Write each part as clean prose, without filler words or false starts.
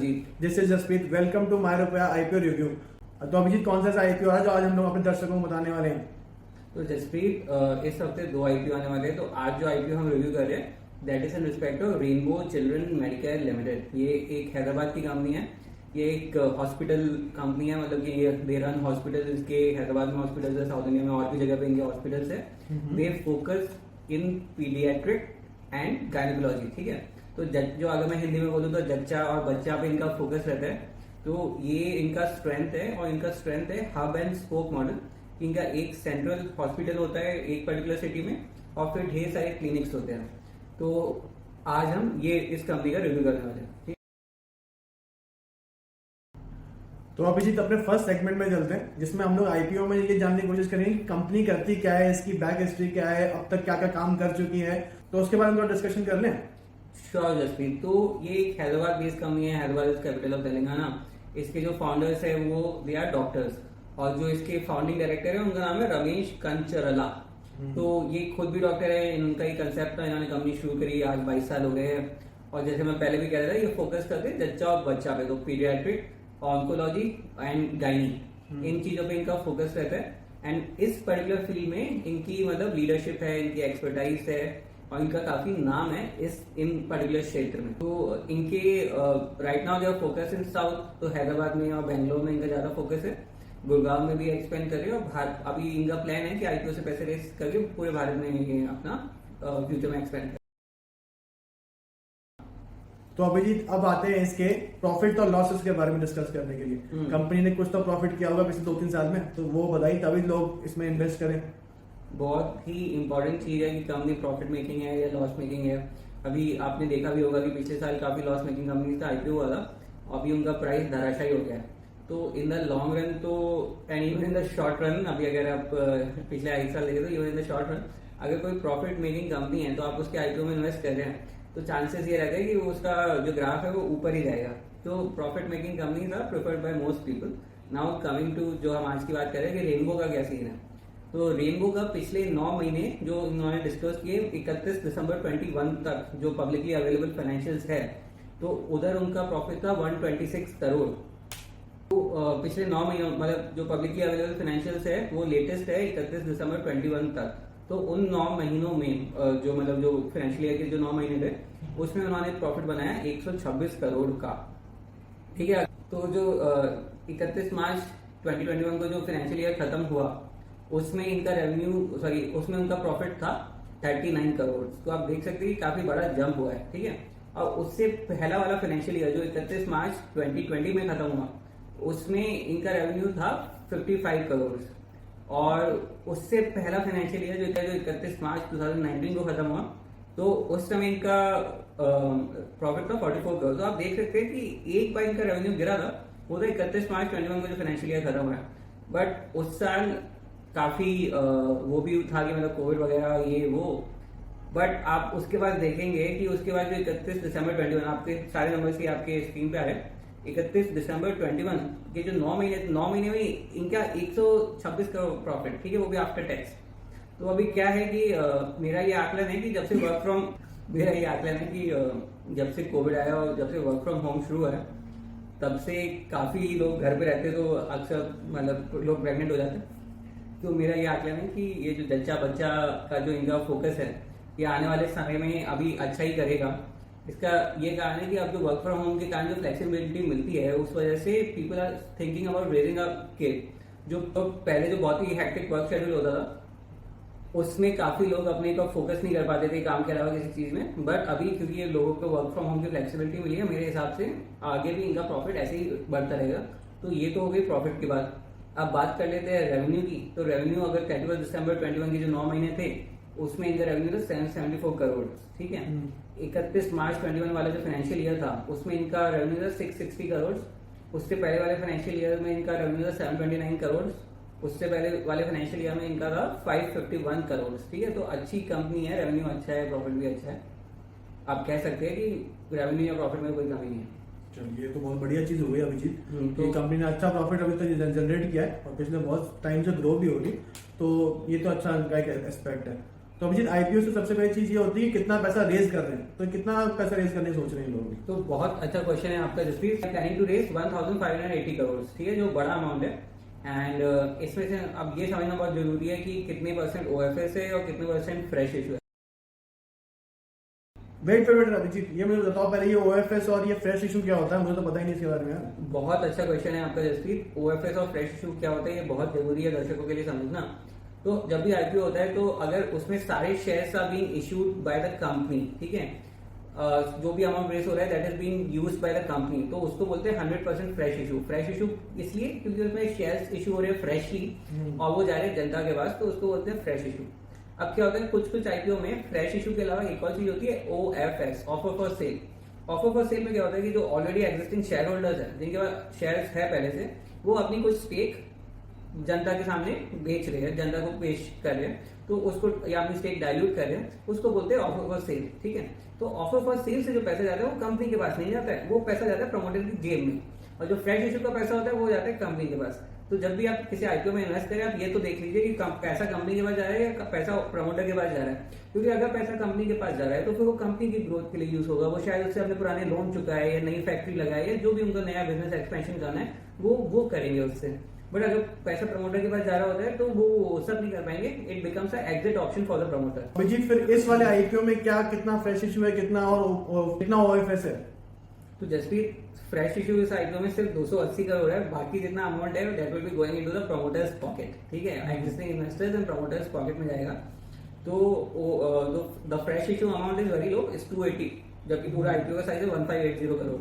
Abhijit. This is Jaspreet, welcome to my Rupaya IPO review. तो अभिजीत, कौन सा आईपीओ है जो आज हम लोग अपने दर्शकों को बताने वाले हैं? तो जसप्रीत, इस हफ्ते 2 आईपीओ आने वाले हैं। तो आज जो आईपीओ हम रिव्यू कर रहे हैं that is in respect of rainbow children Medicare limited. ये एक हैदराबाद की कंपनी है। ये एक हॉस्पिटल कंपनी है, मतलब कि दे रन हॉस्पिटल। इसके हैदराबाद में हॉस्पिटल्स है, साउथ इंडिया में और भी जगह पे इनके हॉस्पिटल्स है। They focus in paediatric and gynaecology. ठीक है, तो जो अगर मैं हिंदी में बोलूँ तो जच्चा और बच्चा पे इनका फोकस रहता है। तो ये इनका स्ट्रेंथ है, और इनका स्ट्रेंथ है हब एंड स्पोक मॉडल। इनका एक सेंट्रल हॉस्पिटल होता है एक पर्टिकुलर सिटी में, और फिर ढेर सारे क्लिनिक्स होते हैं। तो आज हम ये इस कंपनी का रिव्यू करने वाले हैं। तो अभिजीत, अपने फर्स्ट सेगमेंट में चलते हैं, जिसमें हम लोग आईपीओ में ये जानने की कोशिश करेंगे कि कंपनी करती क्या है, इसकी बैक हिस्ट्री क्या है, अब तक क्या क्या काम कर चुकी है। तो उसके बारे में थोड़ा डिस्कशन कर लें। श्योर जसप्रीत। तो ये एक हैदराबाद बेस्ड कंपनी है। Hyderabad is capital of Telangana. इसके जो फाउंडर्स है वो दे आर डॉक्टर्स, और जो इसके फाउंडिंग डायरेक्टर है उनका नाम है रमेश कंचरला। तो ये खुद भी डॉक्टर है। इनका ही कंसेप्ट था, इन्होंने कंपनी शुरू करी, आज 22 साल हो गए हैं। और जैसे मैं पहले भी कह रहा था, ये फोकस करते हैं जच्चा और बच्चा पे, तो पीडियाट्रिक, ऑन्कोलॉजी एंड गायनी, इन चीजों पे इनका फोकस रहता है। एंड इस पर्टिकुलर फील्ड में इनकी मतलब लीडरशिप है, इनकी एक्सपर्टाइज है, और इनका काफी नाम है इन पर्टिकुलर क्षेत्र में। तो इनके राइट नाउ जो फोकस इन साउथ, तो हैदराबाद में और बेंगलोर में इनका ज्यादा फोकस है। गुड़गांव में भी एक्सपेंड कर रहे हैं, और अभी इनका प्लान है कि आईपीओ से पैसे रेस करके पूरे भारत में ये अपना फ्यूचर में एक्सपेंड करें। तो अभिजीत, अब आते हैं इसके प्रॉफिट और लॉसेस के बारे में डिस्कस करने के लिए। कंपनी ने कुछ तो प्रॉफिट किया होगा पिछले 2-3 साल में, तो वो बताइए, तभी लोग इसमें इन्वेस्ट करें। बहुत ही इंपॉर्टेंट चीज है कि कंपनी प्रॉफिट मेकिंग है या लॉस मेकिंग है। अभी आपने देखा भी होगा कि पिछले साल काफी लॉस मेकिंग कंपनी का आईपीओ हुआ था, अभी उनका प्राइस धराशायी हो गया है। तो इन द लॉन्ग रन तो and even in the short run, अभी अगर आप पिछले 1 साल देखें तो even in the short run अगर कोई प्रॉफिट मेकिंग कंपनी है तो आप उसके आईपीओ में इन्वेस्ट कर रहे हैं, तो चांसेस ये रहता है कि उसका जो ग्राफ है वो ऊपर ही जाएगा। तो profit making companies are preferred by most people. Now coming to जो हम आज की बात कर रहे हैं कि रेनबो का क्या सीन है। तो रेनबो का पिछले 9 महीने जो इन्होंने डिस्कस किए 31 दिसंबर 21 तक जो पब्लिकली अवेलेबल फाइनेंशियल्स है, तो उधर उनका प्रॉफिट था 126 करोड़। तो पिछले 9 महीनों मतलब जो पब्लिकली अवेलेबल फाइनेंशियल्स है वो लेटेस्ट है 31 दिसंबर 21 तक। तो उन 9 महीनों में जो मतलब जो फाइनेंशियल ईयर के जो 9 महीने थे उसमें उन्होंने प्रॉफिट बनाया 126 करोड़ का। ठीक है, तो जो 31 मार्च 2021 को जो फाइनेंशियल ईयर खत्म हुआ उसमें इनका उसमें उनका प्रॉफिट था 39 करोड़। तो आप देख सकते हैं कि काफी बड़ा जंप हुआ है। ठीक है, और उससे पहला वाला फाइनेंशियल ईयर जो 31 मार्च 2020 में खत्म हुआ उसमें इनका रेवेन्यू था 55 करोड़, और उससे पहला फाइनेंशियल ईयर जो 31 मार्च 2019 को खत्म हुआ तो उस समय इनका प्रॉफिट था 44 करोड़। तो आप देख सकते हैं कि एक बार इनका रेवेन्यू गिरा था, वो था 31 मार्च 2021 को जो फाइनेंशियल ईयर खत्म हुआ। बट उस साल काफी वो भी था कि मतलब कोविड वगैरह ये वो। बट आप उसके बाद देखेंगे कि उसके बाद जो 31 दिसंबर 21, आपके सारे नंबर्स ही आपके स्क्रीन पे आ रहे हैं। 31 दिसंबर 21 के जो 9 महीने में इनका 126 करोड़ प्रॉफिट। ठीक है, वो भी आफ्टर टैक्स। तो अभी क्या है कि मेरा ये आकलन है कि जब से कोविड आया और जब से वर्क फ्रॉम होम शुरू है तब से काफी लोग घर पे रहते, तो अक्सर मतलब लोग प्रेग्नेंट हो जाते हैं। तो मेरा ये आकलन है कि ये जो जच्चा बच्चा का जो इनका फोकस है ये आने वाले समय में अभी अच्छा ही करेगा। इसका ये कारण है कि अब जो वर्क फ्रॉम होम के कारण जो फ्लेक्सिबिलिटी मिलती है उस वजह से people are thinking about raising a kid. जो पहले जो बहुत ही हेक्टिक वर्क शेड्यूल होता था उसमें काफी लोग अपने को फोकस नहीं कर पाते थे काम के अलावा किसी चीज में। बट अभी क्योंकि ये लोगों को वर्क फ्रॉम होम की फ्लेक्सिबिलिटी मिली है, मेरे हिसाब से आगे भी इनका प्रॉफिट ऐसे ही बढ़ता रहेगा। तो ये तो हो गई प्रॉफिट की बात। अब बात कर लेते हैं रेवेन्यू की। तो रेवेन्यू अगर 31 दिसंबर 21 के जो 9 महीने थे उसमें इनका रेवेन्यू था 774 करोड़। ठीक है, 31 मार्च 21 वाला जो फाइनेंशियल ईयर था उसमें इनका रेवेन्यू था 660 करोड़। उससे पहले वाले फाइनेंशियल ईयर में इनका रेवेन्यू था 729 करोड़। उससे पहले वाले फाइनेंशियल ईयर में इनका था 551 करोड़। ठीक है, तो अच्छी कंपनी है, रेवेन्यू अच्छा है, प्रॉफिट भी अच्छा है। आप कह सकते हैं कि रेवेन्यू या प्रॉफिट में कोई कमी नहीं है। चलिए, ये तो बहुत बढ़िया चीज हो गई अभिजीत तो कि कंपनी ने अच्छा प्रॉफिट अभी तक जनरेट किया है और पिछले बहुत टाइम से ग्रो भी हो रही, तो ये तो अच्छा इनका एक एस्पेक्ट है। तो अभिजीत आईपीओ से सबसे पहली चीज ये होती है कि कितना पैसा रेज कर रहे हैं, तो कितना पैसा रेज करने की सोच रहे हैं लोग? तो बहुत अच्छा क्वेश्चन है आपका Jaspreet. Planning to raise 1580 crore, ठीक है, जो बड़ा अमाउंट है। एंड इसमें से अब ये समझना बहुत जरूरी है कि कितने परसेंट ओएफएस है और कितने परसेंट फ्रेश इशू है। वेट अभिजीत, ये मुझे बताओ पहले, ये ओएफएस और ये फ्रेश इशू क्या होता है? मुझे तो पता ही नहीं इसके बारे में यार। बहुत अच्छा क्वेश्चन है आपका जसप्रीत। ओएफएस और फ्रेश इशू क्या होता है, ये बहुत जरूरी है दर्शकों के लिए समझना। तो जब भी आईपीओ होता है तो अगर उसमें सारे shares are being issued by the company, ठीक है, जो भी अमाउंट रेस हो रहा है that is being used by the company, तो उसको बोलते हैं 100% फ्रेश इशू। फ्रेश इशू इसलिए क्योंकि उसमें शेयर्स इशू हो रहे हैं फ्रेशली और वो जा रहे हैं जनता के पास, तो उसको बोलते हैं फ्रेश इशू। अब क्या होता है, कुछ कुछ आईपीओ में फ्रेश इशू के अलावा एक और चीज होती है OFS, offer for sale. Offer for sale में क्या होता है कि जो ऑलरेडी एग्जिस्टिंग शेयर होल्डर्स है, जिनके पास शेयर्स है पहले से, वो अपनी कुछ स्टेक जनता के सामने बेच रहे हैं, जनता को पेश कर रहे हैं, तो उसको या अपनी स्टेक डाइल्यूट कर रहे हैं, उसको बोलते हैं ऑफर फॉर सेल, ठीक है। तो ऑफर फॉर सेल से जो पैसा जाता है वो कंपनी के पास नहीं जाता है, वो पैसा जाता है प्रमोटर की जेब में, और जो फ्रेश इशू का पैसा होता है वो जाता है कंपनी के पास। तो जब भी आप किसी आईपीओ में इन्वेस्ट करें, आप ये तो देख लीजिए कि पैसा कंपनी के पास जा रहा है या पैसा प्रमोटर के पास जा रहा है, क्योंकि अगर पैसा कंपनी के पास जा रहा है तो फिर वो कंपनी की ग्रोथ के लिए यूज होगा। वो शायद उससे अपने पुराने लोन चुकाए या नई फैक्ट्री लगाए या जो भी उनका नया बिजनेस एक्सपेंशन करना है वो करेंगे उससे। बट अगर पैसा प्रमोटर के पास जा रहा होता है तो वो सब नहीं कर पाएंगे, it becomes a exit option for the promoter. Abhijit फिर इस वाले आईपीओ में क्या कितना फ्रेश इशू है, कितना और कितना ओएफएस है? तो जसप्रीत, फ्रेश इशू इस आईपीओ में सिर्फ 280 करोड़ है, बाकी जितना अमाउंट है that will be going into the promoters pocket, ठीक है, existing investors and promoters pocket में जाएगा। तो the fresh issue amount is very low, is 280, जबकि पूरा आईपीओ का साइज है 1580 करोड़।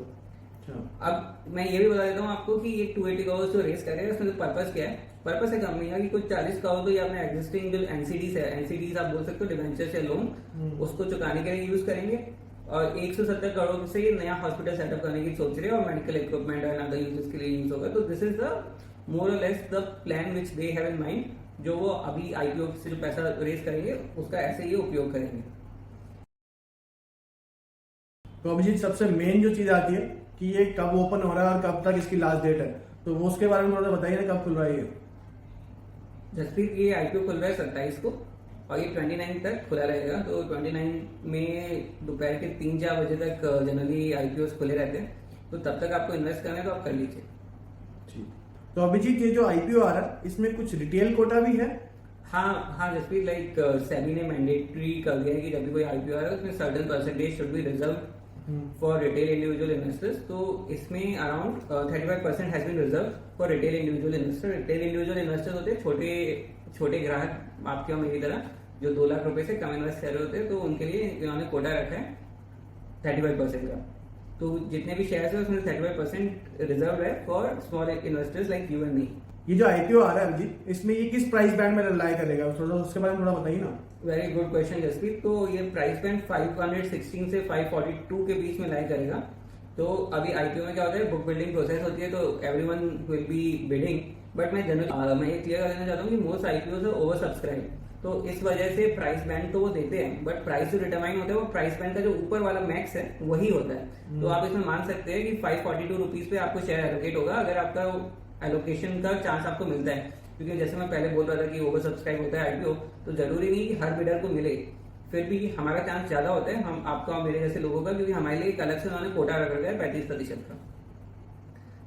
अब मैं ये भी बता देता हूँ आपको कि ये 280 करोड़ जो रेस कर रहे हैं उसमें पर्पस क्या है। पर्पस है कंपनी का कि कुछ 40 करोड़ तो ये अपने एग्जिस्टिंग जो एनसीडीज है, एनसीडीज आप बोल सकते हो डिवेंचर्स या लोन, उसको चुकाने के लिए यूज करेंगे, और 170 करोड़ से ये नया हॉस्पिटल सेटअप करने की सोच रहे हैं और medical equipment and other uses के लिए यूज होगा। तो दिस इज द मोर और less the plan which they have in mind, जो वो अभी आईपीओ से जो पैसा रेस करेंगे उसका ऐसे ही उपयोग करेंगे। तो अभिजीत सबसे मेन जो चीज आती है कि ये कब ओपन हो रहा है और कब तक इसकी लास्ट डेट है, तो वो उसके बारे में थोड़ा बताइए ना, कब खुल रहा है ये? जसप्रीत, ये आईपीओ खुल रहा है 27 को और ये 29 तक खुला रहेगा। तो 29 में दोपहर के 3-4 बजे तक जनरली आईपीओ खुले रहते हैं, तो तब तक आपको इन्वेस्ट करना है तो आप कर लीजिए। ठीक, तो अभिजीत ये जो आईपीओ आ रहा है इसमें कुछ रिटेल कोटा भी है? हाँ जसप्रीत, लाइक सेबी ने मैंडेटरी कर दिया है कि जब भी कोई आईपीओ आ रहा है उसमें certain percentage should be reserve for retail individual investors. तो इसमें around 35% has been reserve for retail individual investor. Retail individual investors होते हैं छोटे ग्राहक आपके और मेरी तरह, जो 2 लाख रुपए से कम इन्वेस्ट कर रहे होते हैं, तो उनके लिए इन्होंने कोटा रखा है 35% का। तो जितने भी शेयर्स है उसमें 35% रिजर्व है for small investors like you and me. ये जो आईपीओ आ रहा है अभिजीत, इसमें ये किस प्राइस बैंड में लाई करेगा, थोड़ा उसके बारे में थोड़ा बताइए ना। Very good question Jaspreet. तो ये प्राइस बैंड 516 से 542 के बीच में लाई करेगा। तो अभी आईपीओ में क्या होता है, बुक बिल्डिंग प्रोसेस होती है, तो everyone will be bidding, but मैं जनरली मैं ये क्लियर कर देना चाहता हूँ कि मोस्ट आईपीओ ओवर सब्सक्राइब, तो इस वजह से प्राइस बैंड तो वो देते हैं, बट प्राइस जो डिटरमाइन होता है वो प्राइस बैंड का जो ऊपर वाला मैक्स है वही होता है। तो आप इसमें मान सकते हैं कि 542 रुपीज पे आपको शेयर एलोकेट होगा, अगर आपका एलोकेशन का चांस आपको मिलता है। क्योंकि जैसे मैं पहले बोल रहा था कि ओवर सब्सक्राइब होता है आईपीओ, तो जरूरी नहीं कि हर बिडर को मिले, फिर भी हमारा चांस ज्यादा होता है, हम आपका और मेरे जैसे लोगों का, क्योंकि हमारे लिए एक अलग से उन्होंने कोटा रख रखा है 35% का,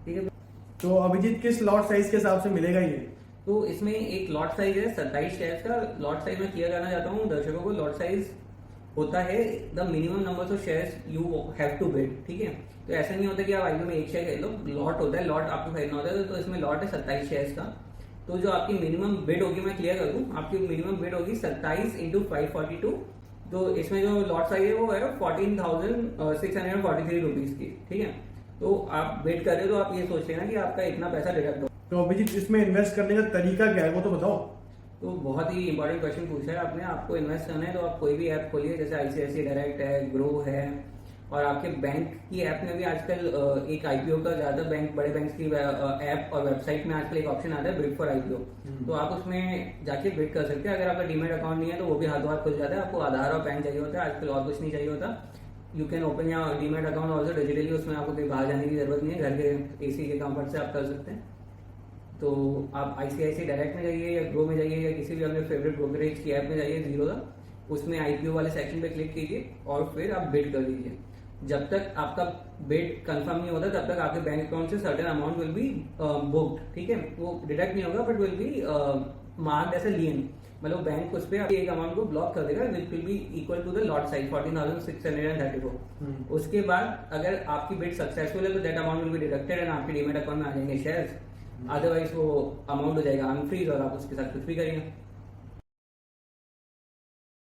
ठीक है। तो अभिजीत किस लॉट साइज के हिसाब से मिलेगा ये? तो इसमें एक लॉट साइज है 27 शेयर्स का। लॉट साइज में क्लियर करना चाहता हूँ दर्शकों को, लॉट साइज होता है the minimum number of shares you have to bid, ठीक है। तो ऐसा नहीं होता कि आप आईपीओ में एक शेयर खरीद लो, लॉट होता है, लॉट आपको खरीदना होता है। तो इसमें लॉट है 27 शेयर्स का। तो जो आपकी मिनिमम बिड होगी, मैं क्लियर कर दूं, आपकी मिनिमम बिड होगी 27 × 542। तो इसमें जो लॉट साइज है वो है 14,643 रुपीज की, ठीक है। तो आप बिड कर रहे हो तो आप ये सोच लेना कि आपका इतना पैसा डिडक्ट हो। तो अभिजीत इसमें इन्वेस्ट करने का तरीका क्या है वो तो बताओ। तो बहुत ही इंपॉर्टेंट क्वेश्चन पूछा है आपने। आपको इन्वेस्ट करना है तो आप कोई भी ऐप खोलिए, जैसे आईसीआईसीआई डायरेक्ट है, ग्रो है, और आपके बैंक की ऐप में भी आजकल एक आईपीओ का ज्यादा बैंक, बड़े बैंक की ऐप और वेबसाइट में आजकल एक ऑप्शन आता है बिड फॉर आईपीओ। तो आप उसमें जाके बिड कर सकते हैं। अगर आपका डीमेट अकाउंट नहीं है तो वो भी हाथों हाथ खुल जाता है। आपको आधार और पैन चाहिए होता है, आजकल और कुछ नहीं चाहिए होता। यू कैन ओपन या डीमेट अकाउंट ऑल्सो डिजिटली, उसमें आपको कहीं बाहर जाने की जरूरत नहीं है, घर के एसी के कंफर्ट से आप कर सकते हैं। तो आप आईसीआईसीआई डायरेक्ट में जाइए या ग्रो में जाइए या किसी भी अपने फेवरेट ब्रोकरेज की ऐप में जाइए, जीरो दा, उसमें आईपीओ वाले सेक्शन पे क्लिक कीजिए और फिर आप बिड कर दीजिए। जब तक आपका बिड कंफर्म नहीं होता तब तक आपके बैंक अकाउंट से certain amount will be booked, ठीक है, वो डिडक्ट नहीं होगा but will be marked as a lien, मतलब बैंक उस पर एक अमाउंट को ब्लॉक कर देगा which will be equal to the lot size 14,634। उसके बाद अगर आपकी बिड सक्सेसफुल है तो that amount will be deducted and आपके डीमेट अकाउंट में आ जाएंगे शेयर्स, अदरवाइज वो अमाउंट हो जाएगा अनफ्रीज और आप उसके साथ कुछ भी करेंगे।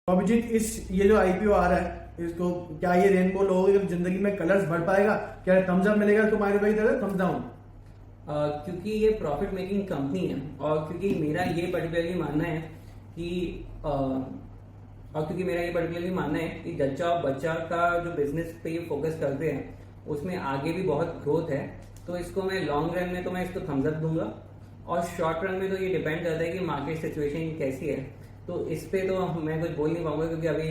तो अभिजीत, इस ये जो आईपीओ आ रहा है, इसको क्या ये रेनबो लोगों की जिंदगी में कलर्स भर पाएगा? क्या थम्स अप मिलेगा तुम्हारे भाई तरह, थम्स डाउन? क्योंकि ये प्रॉफिट मेकिंग कंपनी है और क्योंकि मेरा ये पर्टिकुलरली मानना है कि जच्चा और बच्चा का जो बिजनेस पे ये फोकस करते हैं उसमें आगे भी बहुत ग्रोथ है, तो इसको मैं लॉन्ग रन में तो मैं इसको थम्स अप दूंगा और शॉर्ट रन में तो ये डिपेंड करता है कि मार्केट सिचुएशन कैसी है। तो इस पे तो मैं कुछ बोल नहीं पाऊंगा क्योंकि अभी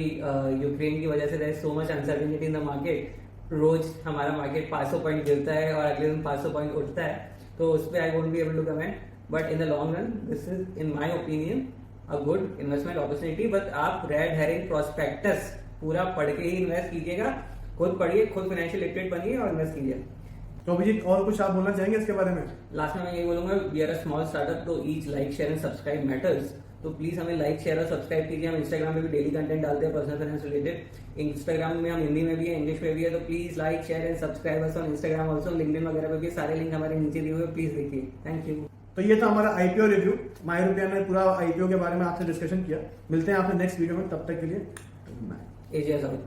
यूक्रेन की वजह से there is so much uncertainty in the market. रोज हमारा मार्केट 500 पॉइंट गिरता है और अगले दिन 500 पॉइंट उठता है, तो उस पर I won't be able to comment, but in the long run this is in my opinion a good investment opportunity. But आप रेड हेरिंग प्रोस्पेक्टस पूरा पढ़ के ही इन्वेस्ट कीजिएगा, खुद पढ़िए, खुद फाइनेंशियल लिटरेट बनिए और इन्वेस्ट कीजिए। तो अभिजीत, और कुछ आप बोलना चाहेंगे इसके बारे में? लास्ट में मैं यही बोलूंगा, we are a small startup, तो each like share and subscribe matters, तो प्लीज हमें लाइक शेयर और सब्सक्राइब कीजिए। हम इंस्टाग्राम पे भी डेली कंटेंट डालते हैं पर्सनल फाइनेंस रिलेटेड। इंस्टाग्राम में हम हिंदी में भी है, इंग्लिश में भी है, तो please like share and subscribe us on Instagram also, LinkedIn वगैरह पे भी सारे लिंक हमारे नीचे दिए हुए, प्लीज देखिए। Thank you. तो ये था हमारा आईपीओ रिव्यू। माय रुपया ने पूरा आईपीओ के बारे में आपसे डिस्कशन किया। मिलते हैं आपसे नेक्स्ट वीडियो में, तब तक के लिए बाय। Asia south.